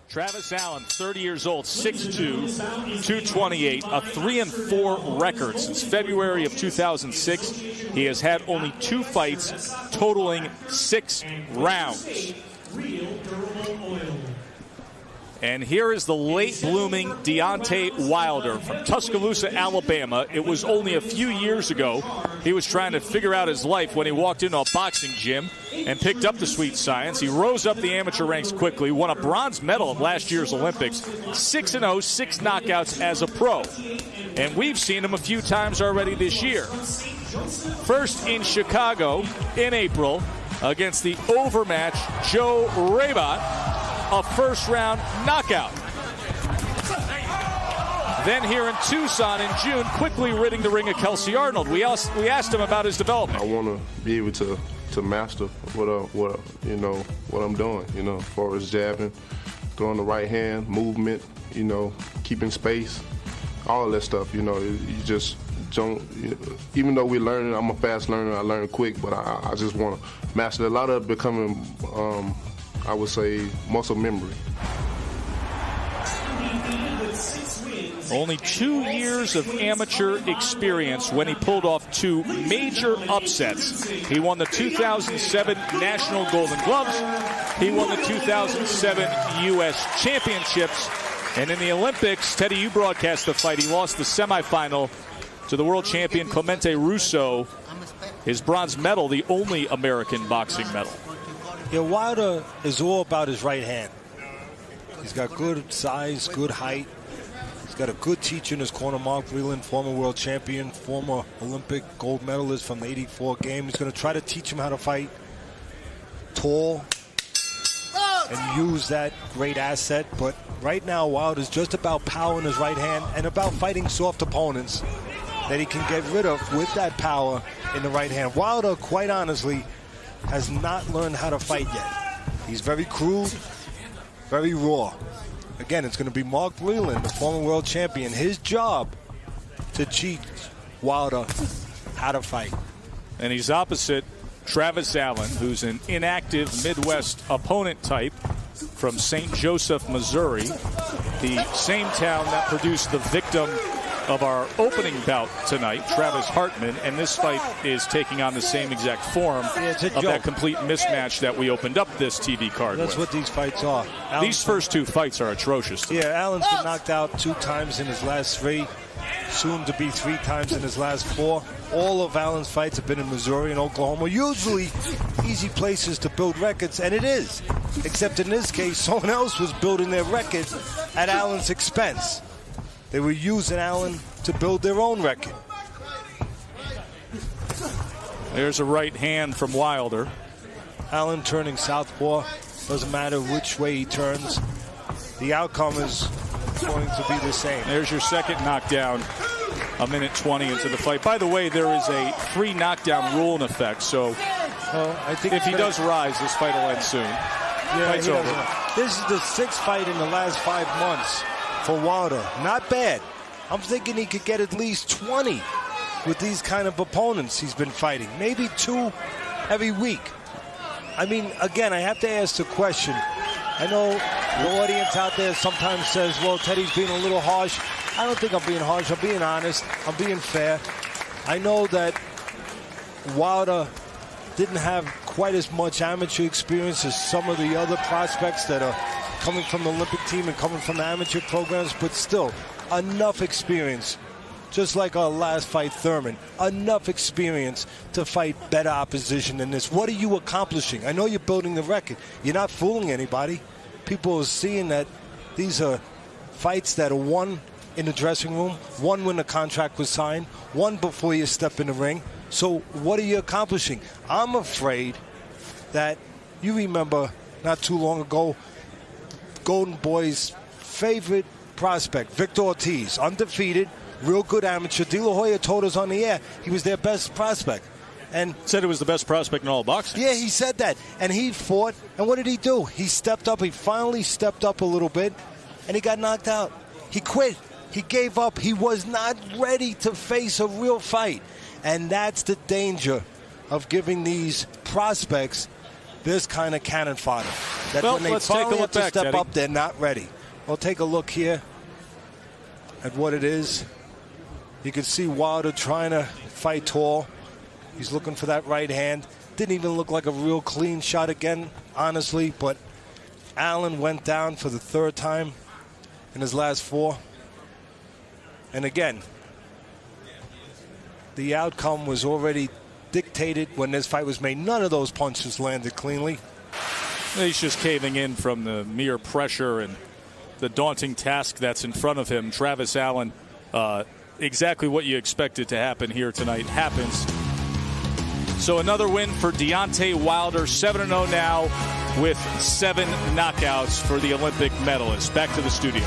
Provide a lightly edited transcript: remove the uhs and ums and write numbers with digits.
Travis Allen, 30 years old, 6'2", 228, a 3-4 record since February of 2006. He has had only 2 fights, totaling 6 rounds. And here is the late-blooming Deontay Wilder from Tuscaloosa, Alabama. It was only a few years ago he was trying to figure out his life when he walked into a boxing gym and picked up the sweet science. He rose up the amateur ranks quickly, won a bronze medal at last year's Olympics, 6-0, 6 knockouts as a pro. And we've seen him a few times already this year. First in Chicago in April against the overmatched Joe Rabat. A first-round knockout. Then here in Tucson in June, quickly ridding the ring of Kelsey Arnold. We asked him about his development. I want to be able to master what I'm doing. As far as jabbing, throwing the right hand, movement, keeping space, all that stuff. You just don't. Even though we're learning, I'm a fast learner. I learn quick, but I just want to master a lot of it becoming. I would say muscle memory. Only 2 years of amateur experience when he pulled off 2 major upsets. He won the 2007 National Golden Gloves. He won the 2007 U.S. Championships. And in the Olympics, Teddy, you broadcast the fight. He lost the semifinal to the world champion Clemente Russo. His bronze medal, the only American boxing medal. Yeah, Wilder is all about his right hand. He's got good size, good height. He's got a good teacher in his corner, Mark Breland, former world champion, former Olympic gold medalist from the '84 game. He's going to try to teach him how to fight tall and use that great asset. But right now, Wilder's just about power in his right hand and about fighting soft opponents that he can get rid of with that power in the right hand. Wilder, quite honestly, has not learned how to fight yet. He's very crude, very raw. Again, it's going to be Mark Breland, the former world champion, his job to teach Wilder how to fight. And he's opposite Travis Allen, who's an inactive Midwest opponent type from St. Joseph, Missouri, the same town that produced the victim of our opening bout tonight, Travis Hartman, and this fight is taking on the same exact form of that complete mismatch that we opened up this TV card That's with. what these fights are. These first 2 fights are atrocious. Yeah, Allen's been knocked out 2 times in his last 3, soon to be 3 times in his last 4. All of Allen's fights have been in Missouri and Oklahoma, usually easy places to build records, and it is. Except in this case, someone else was building their record at Allen's expense. They were using Allen to build their own record. There's a right hand from Wilder. Allen turning southpaw. Doesn't matter which way he turns. The outcome is going to be the same. There's your second knockdown, a minute 20 into the fight. By the way, there is a 3 knockdown rule in effect, so I think if he does rise, this fight will end soon. Yeah, Fight's over. This is the 6th fight in the last 5 months for Wilder. Not bad. I'm thinking he could get at least 20 with these kind of opponents he's been fighting. Maybe 2 every week. I mean, again, I have to ask the question. I know the audience out there sometimes says, well, Teddy's being a little harsh. I don't think I'm being harsh. I'm being honest. I'm being fair. I know that Wilder didn't have quite as much amateur experience as some of the other prospects that are coming from the Olympic team and coming from the amateur programs, but still, enough experience, just like our last fight, Thurman, enough experience to fight better opposition than this. What are you accomplishing? I know you're building the record. You're not fooling anybody. People are seeing that these are fights that are won in the dressing room, one when the contract was signed, one before you step in the ring. So what are you accomplishing? I'm afraid that you remember not too long ago, Golden Boy's favorite prospect, Victor Ortiz, undefeated, real good amateur. De La Hoya told us on the air he was their best prospect. And said it was the best prospect in all of boxing. Yeah, he said that. And he fought, and what did he do? He stepped up. He finally stepped up a little bit, and he got knocked out. He quit. He gave up. He was not ready to face a real fight. And that's the danger of giving these prospects this kind of cannon fodder. that well, when they let's take a finally look have to back, step Teddy. up, they're not ready. Well, take a look here at what it is. You can see Wilder trying to fight tall. He's looking for that right hand. Didn't even look like a real clean shot again, honestly, but Allen went down for the third time in his last 4. And again, the outcome was already dictated when this fight was made. None of those punches landed cleanly. He's just caving in from the mere pressure and the daunting task that's in front of him. Travis Allen, exactly what you expected to happen here tonight happens. So another win for Deontay Wilder, 7-0 now with 7 knockouts for the Olympic medalist. Back to the studio.